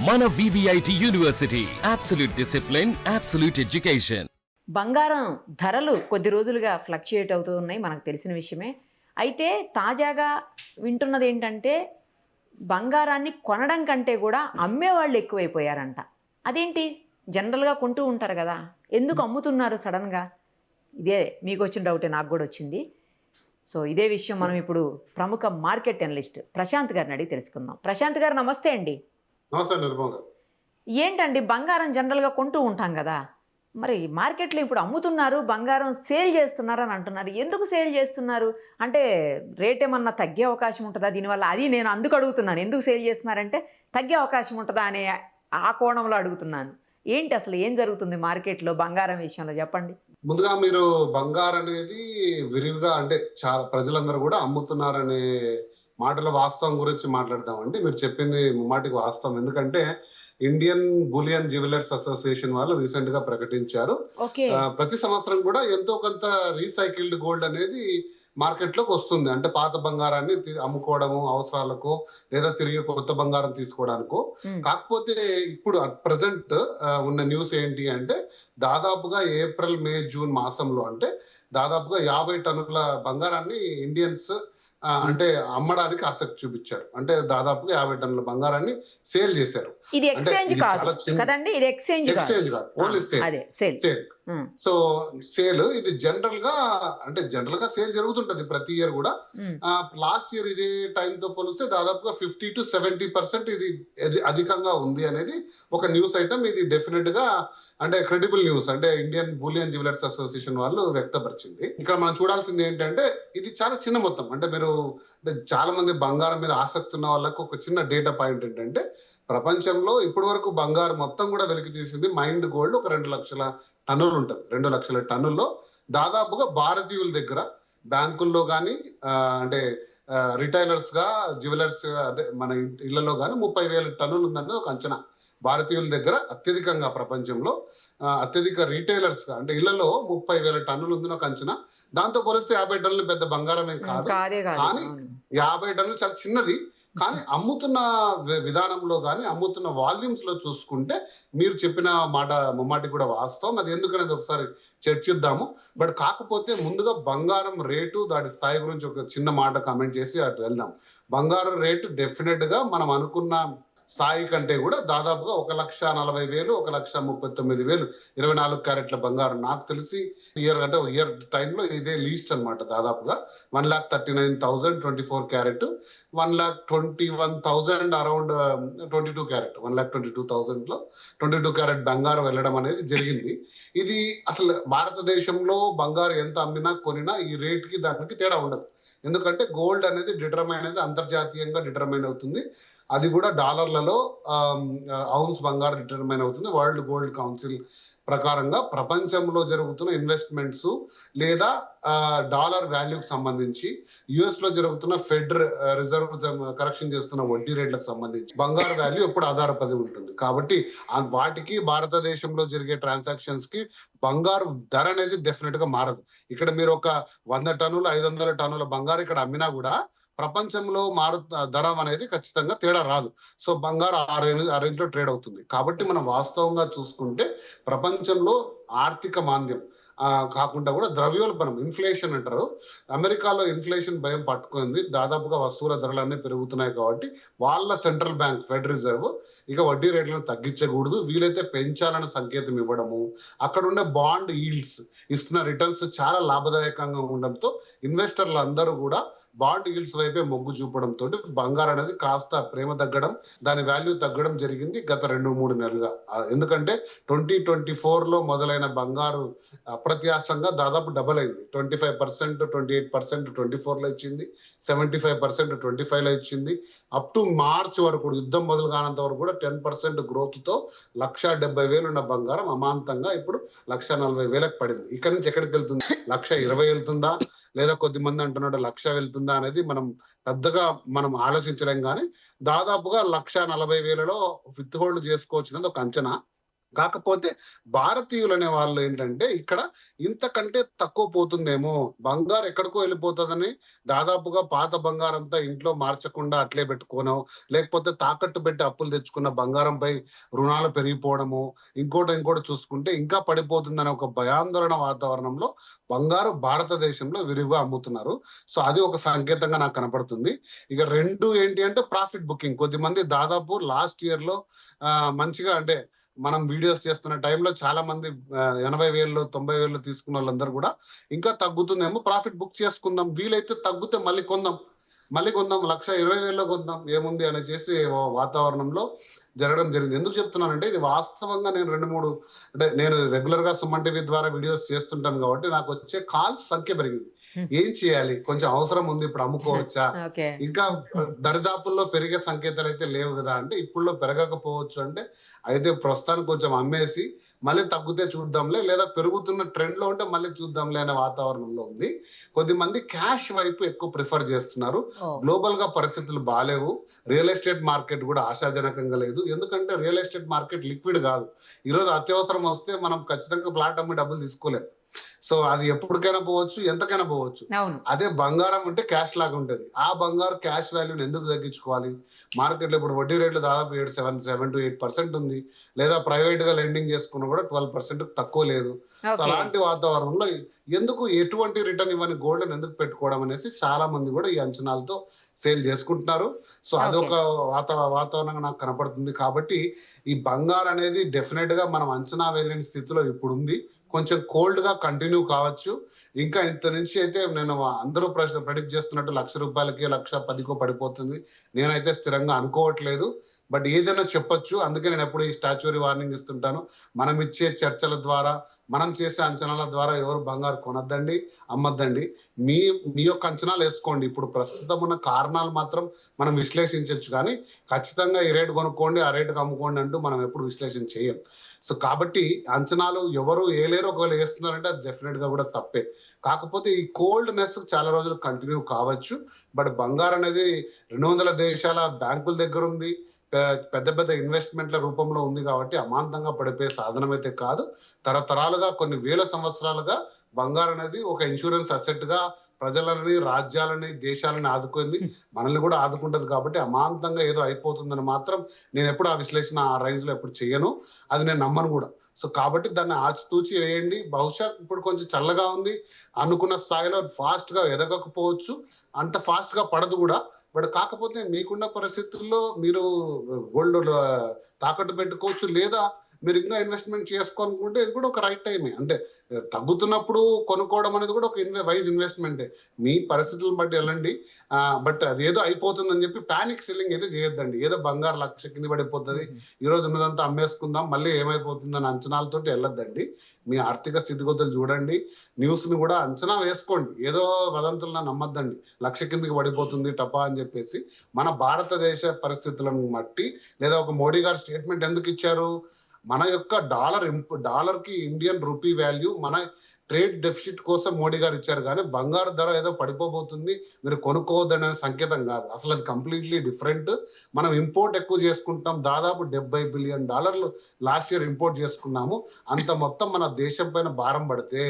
మన VVIT university absolute discipline, absolute education. బంగారం ధరలు కొద్ది రోజులుగా ఫ్లక్చుయేట్ అవుతూ ఉన్నాయి, మనకు తెలిసిన విషయమే. అయితే తాజాగా వింటున్నది ఏంటంటే బంగారాన్ని కొనడం కంటే కూడా అమ్మేవాళ్ళు ఎక్కువైపోయారంట. అదేంటి? జనరల్గా కొంటూ ఉంటారు కదా, ఎందుకు అమ్ముతున్నారు సడన్గా? ఇదే మీకు వచ్చిన డౌటే, నాకు కూడా వచ్చింది. సో ఇదే విషయం మనం ఇప్పుడు ప్రముఖ మార్కెట్ అనలిస్ట్ ప్రశాంత్ గారిని అడిగి తెలుసుకుందాం. ప్రశాంత్ గారు నమస్తే అండి. నమస్తే నిర్మల్ గారు. ఏంటండి, బంగారం జనరల్గా కొంటూ ఉంటాం కదా, మరి మార్కెట్లో ఇప్పుడు అమ్ముతున్నారు, బంగారం సేల్ చేస్తున్నారు అని అంటున్నారు. ఎందుకు సేల్ చేస్తున్నారు? అంటే రేట్ ఏమన్నా తగ్గే అవకాశం ఉంటుందా దీనివల్ల? అది నేను అందుకు అడుగుతున్నాను, ఎందుకు సేల్ చేస్తున్నారంటే తగ్గే అవకాశం ఉంటుందా అనే ఆ కోణంలో అడుగుతున్నాను. ఏంటి అసలు ఏం జరుగుతుంది మార్కెట్లో బంగారం విషయంలో, చెప్పండి. ముందుగా మీరు బంగారం అనేది విరివిగా అంటే చాలా ప్రజలందరూ కూడా అమ్ముతున్నారనే మాటల వాస్తవం గురించి మాట్లాడదామండి. మీరు చెప్పింది ముమ్మాటికి వాస్తవం. ఎందుకంటే ఇండియన్ బులియన్ జ్యువెలర్స్ అసోసియేషన్ వాళ్ళు రీసెంట్ గా ప్రకటించారు, ప్రతి సంవత్సరం కూడా ఎంతో కొంత రీసైకిల్డ్ గోల్డ్ అనేది మార్కెట్ లోకి వస్తుంది. అంటే పాత బంగారాన్ని అమ్ముకోవడము అవసరాలకు, లేదా తిరిగి కొత్త బంగారం తీసుకోవడానికో. కాకపోతే ఇప్పుడు ప్రజెంట్ ఉన్న న్యూస్ ఏంటి అంటే దాదాపుగా ఏప్రిల్, మే, జూన్ మాసంలో అంటే దాదాపుగా 50 టన్నుల బంగారాన్ని ఇండియన్స్ అంటే అమ్మడానికి ఆసక్తి చూపించారు. అంటే దాదాపుగా 50 టన్నుల బంగారాన్ని సేల్ చేశారు. ఇది ఎక్స్చేంజ్ కాదు కదండి, ఇది ఎక్స్చేంజ్ కాదు, ఓన్లీ సేల్. సో సేల్ ఇది జనరల్ గా సేల్ జరుగుతుంటది ప్రతి ఇయర్ కూడా. లాస్ట్ ఇయర్ ఇదే టైం తో పోలిస్తే దాదాపుగా 50 to 70% ఇది అధికంగా ఉంది అనేది ఒక న్యూస్ ఐటమ్. ఇది డెఫినెట్ గా అంటే క్రెడిబుల్ న్యూస్, అంటే ఇండియన్ బులియన్ జ్యువెలర్స్ అసోసియేషన్ వాళ్ళు వ్యక్తపరిచింది. ఇక్కడ మనం చూడాల్సింది ఏంటంటే ఇది చాలా చిన్న మొత్తం. అంటే మీరు చాలా మంది బంగారం మీద ఆసక్తి ఉన్న వాళ్ళకు ఒక చిన్న డేటా పాయింట్ ఏంటంటే ప్రపంచంలో ఇప్పటి వరకు బంగారం మొత్తం కూడా వెలికి తీసింది మైండ్ గోల్డ్ ఒక 2 లక్షల టన్నులు ఉంటుంది. 2 లక్షల టన్నుల్లో దాదాపుగా భారతీయుల దగ్గర బ్యాంకుల్లో కానీ అంటే రిటైలర్స్ గా జ్యువెలర్స్ అంటే మన ఇళ్లలో కానీ 30,000 టన్నులు ఉందన్నది ఒక అంచనా. భారతీయుల దగ్గర అత్యధికంగా ప్రపంచంలో అత్యధిక రీటైలర్స్ గా అంటే ఇళ్లలో 30,000 టన్నులు ఉందని ఒక అంచనా. దాంతో పోలిస్తే 50 టన్నులు పెద్ద బంగారం ఏం కాదు, కానీ 50 టన్నులు చాలా చిన్నది. కానీ అమ్ముతున్న విధానంలో కానీ అమ్ముతున్న వాల్యూమ్స్ లో చూసుకుంటే మీరు చెప్పిన మాట ముమ్మాటి కూడా వాస్తవం. అది ఎందుకనేది ఒకసారి చర్చిద్దాము. బట్ కాకపోతే ముందుగా బంగారం రేటు, దాని స్థాయి గురించి ఒక చిన్న మాట కామెంట్ చేసి అటు వెళ్దాం. బంగారం రేటు డెఫినెట్ గా మనం అనుకున్న స్థాయి కంటే కూడా దాదాపుగా 1,40,000, 1,39,000 24 క్యారెట్ల బంగారం నాకు తెలిసి ఇయర్ టైంలో ఇదే లీస్ట్ అనమాట. దాదాపుగా 1,39,000 24 క్యారెట్, 1,21,000 అరౌండ్ 22 క్యారెట్, 1,22,000 లో 22 క్యారెట్ బంగారం వెళ్ళడం అనేది జరిగింది. ఇది అసలు భారతదేశంలో బంగారం ఎంత అమ్మినా కొనినా ఈ రేట్ కి దానికి తేడా ఉండదు. ఎందుకంటే గోల్డ్ అనేది డిటర్మైన్ అనేది అంతర్జాతీయంగా డిటర్మైన్ అవుతుంది. అది కూడా డాలర్లలో ఔన్స్ బంగారం డిటర్మైన్ అవుతుంది. వరల్డ్ గోల్డ్ కౌన్సిల్ ప్రకారంగా ప్రపంచంలో జరుగుతున్న ఇన్వెస్ట్మెంట్స్ లేదా డాలర్ వాల్యూకి సంబంధించి యుఎస్ లో జరుగుతున్న ఫెడ్ రిజర్వ్ కరెక్షన్ చేస్తున్న వడ్డీ రేట్లకు సంబంధించి బంగారు వాల్యూ ఎప్పుడు ఆధారపడి ఉంటుంది. కాబట్టి వాటికి భారతదేశంలో జరిగే ట్రాన్సాక్షన్స్ కి బంగారు ధర అనేది డెఫినెట్ గా మారదు. ఇక్కడ మీరు ఒక 100 టన్నులు 500 టన్నుల బంగారు ఇక్కడ అమ్మినా కూడా ప్రపంచంలో ధర అనేది ఖచ్చితంగా తేడా రాదు. సో బంగారు ఆ రేంజ్ లో ట్రేడ్ అవుతుంది. కాబట్టి మనం వాస్తవంగా చూసుకుంటే ప్రపంచంలో ఆర్థిక మాంద్యం కాకుండా కూడా ద్రవ్యోల్బణం, ఇన్ఫ్లేషన్ అంటారు. అమెరికాలో ఇన్ఫ్లేషన్ భయం పట్టుకుంది. దాదాపుగా వస్తువుల ధరలన్నీ పెరుగుతున్నాయి. కాబట్టి వాళ్ళ సెంట్రల్ బ్యాంక్ ఫెడ్ రిజర్వ్ ఇక వడ్డీ రేట్లను తగ్గించకూడదు, వీలైతే పెంచాలని సంకేతం ఇవ్వడము, అక్కడ ఉండే బాండ్ ఈల్డ్స్ ఇస్తున్న రిటర్న్స్ చాలా లాభదాయకంగా ఉండడంతో ఇన్వెస్టర్లు అందరూ కూడా బాండ్ ఈల్డ్స్ వైపే మొగ్గు చూపడంతో బంగారం అనేది కాస్త ప్రేమ తగ్గడం, దాని వాల్యూ తగ్గడం జరిగింది గత 2-3 నెలలుగా. ఎందుకంటే 2024 లో మొదలైన బంగారు అప్రత్యాశంగా దాదాపు డబల్ అయింది. 25%, 28% 24 లో ఇచ్చింది, 75% 25 లో ఇచ్చింది. అప్ టు మార్చ్ వరకు యుద్ధం మొదలు కానంత వరకు కూడా 10% గ్రోత్ తో 1,70,000 ఉన్న బంగారం అమాంతంగా ఇప్పుడు 1,40,000 పడింది. ఇక్కడ నుంచి ఎక్కడికి వెళ్తుంది? 1,20,000 వెళ్తుందా, లేదా కొద్ది మంది అంటున్నాడు 1,00,000 వెళ్తుందా అనేది మనం ఆలోచించలేం. కానీ దాదాపుగా 1,40,000లో విత్ హోల్డ్ చేసుకోవచ్చు ఒక అంచనా. కాకపోతే భారతీయులు అనే వాళ్ళు ఏంటంటే ఇక్కడ ఇంతకంటే తక్కువ పోతుందేమో, బంగారు ఎక్కడికో వెళ్ళిపోతుందని దాదాపుగా పాత బంగారంతా ఇంట్లో మార్చకుండా అట్లే పెట్టుకోనో, లేకపోతే తాకట్టు పెట్టి అప్పులు తెచ్చుకున్న బంగారంపై రుణాలు పెరిగిపోవడము, ఇంకోటి చూసుకుంటే ఇంకా పడిపోతుందనే ఒక భయాందోళన వాతావరణంలో బంగారు భారతదేశంలో విరివిగా అమ్ముతున్నారు. సో అది ఒక సంకేతంగా నాకు కనపడుతుంది. ఇక 2 ఏంటి అంటే ప్రాఫిట్ బుకింగ్. కొద్దిమంది దాదాపు లాస్ట్ ఇయర్ లో మంచిగా అంటే మనం వీడియోస్ చేస్తున్న టైంలో చాలా మంది 80,000 90,000 తీసుకున్న వాళ్ళందరూ కూడా ఇంకా తగ్గుతుందేమో, ప్రాఫిట్ బుక్ చేసుకుందాం, వీలైతే తగ్గితే మళ్ళీ కొందాం 1,20,000 కొందాం ఏముంది అని చేసి వాతావరణంలో జరగడం జరిగింది. ఎందుకు చెప్తున్నానంటే ఇది వాస్తవంగా నేను 2-3 అంటే నేను రెగ్యులర్ గా సుమన్ టీవీ ద్వారా వీడియోస్ చేస్తుంటాను కాబట్టి నాకు వచ్చే కాల్స్ సంఖ్య పెరిగింది. ఏం చేయాలి, కొంచెం అవసరం ఉంది, ఇప్పుడు అమ్ముకోవచ్చా, ఇంకా దరిదాపుల్లో పెరిగే సంకేతాలు అయితే లేవు కదా అంటే ఇప్పుడులో పెరగకపోవచ్చు అంటే అయితే ప్రస్తుతానికి కొంచెం అమ్మేసి మళ్ళీ తగ్గితే చూద్దాంలే, లేదా పెరుగుతున్న ట్రెండ్ లో ఉంటే మళ్ళీ చూద్దాంలే అనే వాతావరణంలో ఉంది. కొద్దిమంది క్యాష్ వైపు ఎక్కువ ప్రిఫర్ చేస్తున్నారు. గ్లోబల్ గా పరిస్థితులు బాలేవు, రియల్ ఎస్టేట్ మార్కెట్ కూడా ఆశాజనకంగా లేదు. ఎందుకంటే రియల్ ఎస్టేట్ మార్కెట్ లిక్విడ్ కాదు. ఈరోజు అత్యవసరం వస్తే మనం ఖచ్చితంగా ప్లాట్ అమ్మి డబ్బులు తీసుకోలేం. సో అది ఎప్పటికైనా పోవచ్చు, ఎంతకైనా పోవచ్చు. అదే బంగారం ఉంటే క్యాష్ లాగా ఉంటది. ఆ బంగారు క్యాష్ వాల్యూని ఎందుకు తగ్గించుకోవాలి? మార్కెట్ లో ఇప్పుడు వడ్డీ రేట్లు దాదాపు 7 to 8% ఉంది, లేదా ప్రైవేట్ గా లెండింగ్ చేసుకున్నా కూడా 12% తక్కువ లేదు. సో అలాంటి వాతావరణంలో ఎందుకు ఎటువంటి రిటర్న్ ఇవ్వని గోల్డ్ ఎందుకు పెట్టుకోవడం అనేసి చాలా మంది కూడా ఈ అంచనాలతో సేల్ చేసుకుంటున్నారు. సో అదొక వాతావరణంగా నాకు కనపడుతుంది. కాబట్టి ఈ బంగారు అనేది డెఫినెట్ గా మనం అంచనా వేయలేని స్థితిలో ఇప్పుడు ఉంది. కొంచెం కోల్డ్ గా కంటిన్యూ కావచ్చు. ఇంకా ఇంత నుంచి అయితే నేను అందరూ ప్రెడిక్ట్ చేస్తున్నట్టు ₹1,00,000కి 1,10,000కో పడిపోతుంది నేనైతే స్థిరంగా అనుకోవట్లేదు. బట్ ఏదైనా చెప్పొచ్చు. అందుకే నేను ఎప్పుడు ఈ స్టాచ్యూరీ వార్నింగ్ ఇస్తుంటాను. మనం ఇచ్చే చర్చల ద్వారా, మనం చేసే అంచనాల ద్వారా ఎవరు బంగారు కొనొద్దండి, అమ్మొద్దండి. మీ మీ యొక్క అంచనాలు వేసుకోండి. ఇప్పుడు ప్రస్తుతం ఉన్న కారణాలు మాత్రం మనం విశ్లేషించవచ్చు, కానీ ఖచ్చితంగా ఈ రేటు కొనుక్కోండి, ఆ రేటుకి అమ్ముకోండి అంటూ మనం ఎప్పుడు విశ్లేషణ చేయం. సో కాబట్టి అంచనాలు ఎవరు ఏలేరు, ఒకవేళ వేస్తున్నారంటే అది డెఫినెట్ గా కూడా తప్పే. కాకపోతే ఈ కోల్డ్నెస్ చాలా రోజులు కంటిన్యూ కావచ్చు. బట్ బంగారు అనేది 200 దేశాల బ్యాంకుల దగ్గర ఉంది, పెద్ద పెద్ద ఇన్వెస్ట్మెంట్ల రూపంలో ఉంది కాబట్టి అమాంతంగా పడిపోయే సాధనం అయితే కాదు. తరతరాలుగా కొన్ని వేల సంవత్సరాలుగా బంగారు అనేది ఒక ఇన్సూరెన్స్ అసెట్ గా ప్రజలని, రాజ్యాలని, దేశాలని ఆదుకుంది, మనల్ని కూడా ఆదుకుంటది. కాబట్టి అమాంతంగా ఏదో అయిపోతుందని మాత్రం నేను ఎప్పుడు ఆ విశ్లేషణ ఆ రేంజ్ లో ఎప్పుడు చేయను, అది నేను నమ్మను కూడా. సో కాబట్టి దాన్ని ఆచితూచి వేయండి. బహుశా ఇప్పుడు కొంచెం చల్లగా ఉంది, అనుకున్న స్థాయిలో ఫాస్ట్ గా ఎదగకపోవచ్చు, అంత ఫాస్ట్ గా పడదు కూడా. బట్ కాకపోతే మీకున్న పరిస్థితుల్లో మీరు గోల్డ్ తాకట్టు పెట్టుకోవచ్చు, లేదా మీరు ఇంకా ఇన్వెస్ట్మెంట్ చేసుకోవాలనుకుంటే ఇది కూడా ఒక రైట్ టైమే. అంటే తగ్గుతున్నప్పుడు కొనుక్కోవడం అనేది కూడా ఒక వైజ్ ఇన్వెస్ట్మెంటే. మీ పరిస్థితులను బట్టి వెళ్ళండి. బట్ అదేదో అయిపోతుందని చెప్పి ప్యానిక్ సెల్లింగ్ అయితే చేయొద్దండి. ఏదో బంగారు 1,00,000 కింద పడిపోతుంది, ఈ రోజు ఉన్నదంతా అమ్మేసుకుందాం, మళ్ళీ ఏమైపోతుందని అంచనాలతో వెళ్ళొద్దండి. మీ ఆర్థిక స్థితిగతులు చూడండి, న్యూస్ ని కూడా అంచనా వేసుకోండి. ఏదో వదంతులను నమ్మద్దండి, 1,00,000 కిందకి పడిపోతుంది టపా అని చెప్పేసి. మన భారతదేశ పరిస్థితులను బట్టి, లేదా ఒక మోడీ గారు స్టేట్మెంట్ ఎందుకు ఇచ్చారు, మన యొక్క డాలర్ కి ఇండియన్ రూపీ వాల్యూ మన ట్రేడ్ డెఫిసిట్ కోసం మోడీ గారు ఇచ్చారు, కానీ బంగారు ధర ఏదో పడిపోబోతుంది మీరు కొనుక్కోవద్దనే సంకేతం కాదు. అసలు అది కంప్లీట్లీ డిఫరెంట్. మనం ఇంపోర్ట్ ఎక్కువ చేసుకుంటాం, దాదాపు $70 బిలియన్ లాస్ట్ ఇయర్ ఇంపోర్ట్ చేసుకున్నాము. అంత మొత్తం మన దేశం పైన భారం పడితే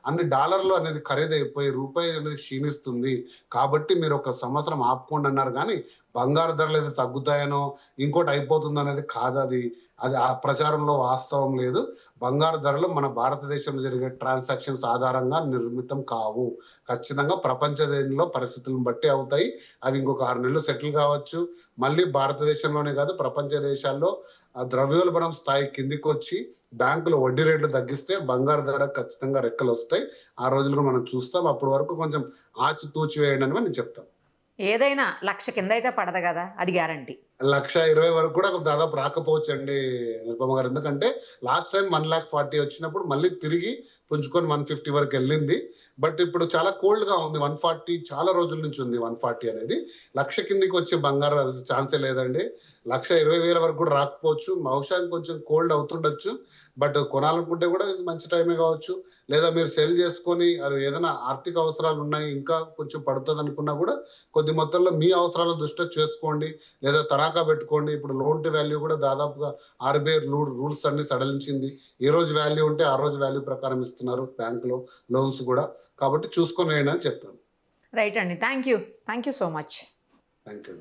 అన్ని డాలర్లు అనేది ఖరీదైపోయి రూపాయి అనేది క్షీణిస్తుంది. కాబట్టి మీరు ఒక సంవత్సరం ఆపుకోండి అన్నారు, కానీ బంగారు ధరలు అయితే తగ్గుతాయనో ఇంకోటి అయిపోతుంది అనేది కాదు. అది ఆ ప్రచారంలో వాస్తవం లేదు. బంగారు ధరలు మన భారతదేశంలో జరిగే ట్రాన్సాక్షన్స్ ఆధారంగా నిర్మితం కావు. ఖచ్చితంగా ప్రపంచంలో పరిస్థితులను బట్టి అవుతాయి. అవి ఇంకొక 6 నెలలు సెటిల్ కావచ్చు. మళ్ళీ భారతదేశంలోనే కాదు, ప్రపంచ దేశాల్లో ద్రవ్యోల్బణం స్థాయి కిందికి వచ్చి బ్యాంకులు వడ్డీ రేట్లు తగ్గిస్తే బంగారు ధర ఖచ్చితంగా రెక్కలు వస్తాయి. ఆ రోజులు మనం చూస్తాం. అప్పటి వరకు కొంచెం ఆచితూచి వేయండి అని నేను చెప్తాను. ఏదైనా 1,00,000 కింద అయితే పడదు కదా, అది గ్యారంటీ. 1,20,000 వరకు కూడా దాదాపు రాకపోవచ్చు అండి నిరుపమ గారు. ఎందుకంటే లాస్ట్ టైం 1,40,000 వచ్చినప్పుడు మళ్ళీ తిరిగి పుంజుకొని 150 వరకు వెళ్ళింది. బట్ ఇప్పుడు చాలా కోల్డ్ గా ఉంది. 140 చాలా రోజుల నుంచి ఉంది. 140 అనేది 1,00,000 కిందికి వచ్చే బంగారం ఛాన్సే లేదండి. 1,20,000 వరకు కూడా రాకపోవచ్చు. బహుశా కొంచెం కోల్డ్ అవుతుండొచ్చు. బట్ కొనాలనుకుంటే కూడా ఇది మంచి టైమే కావచ్చు. లేదా మీరు సెల్ చేసుకొని అది ఏదైనా ఆర్థిక అవసరాలు ఉన్నాయి, ఇంకా కొంచెం పడుతుంది అనుకున్నా కూడా కొద్ది మొత్తంలో మీ అవసరాలను దృష్టిలో చేసుకోండి. లేదా తనఖా పెట్టుకోండి. ఇప్పుడు లోన్ టు వాల్యూ కూడా దాదాపుగా ఆర్బీఐ రూల్స్ అన్ని సడలించింది. ఏ రోజు వాల్యూ ఉంటే ఆ రోజు వాల్యూ ప్రకారం ఇస్తున్నారు బ్యాంకులో లోన్స్ కూడా. కాబట్టి చూసుకొని వేయండి అని చెప్తాను. రైట్ అండి. Thank you so much. Thank you.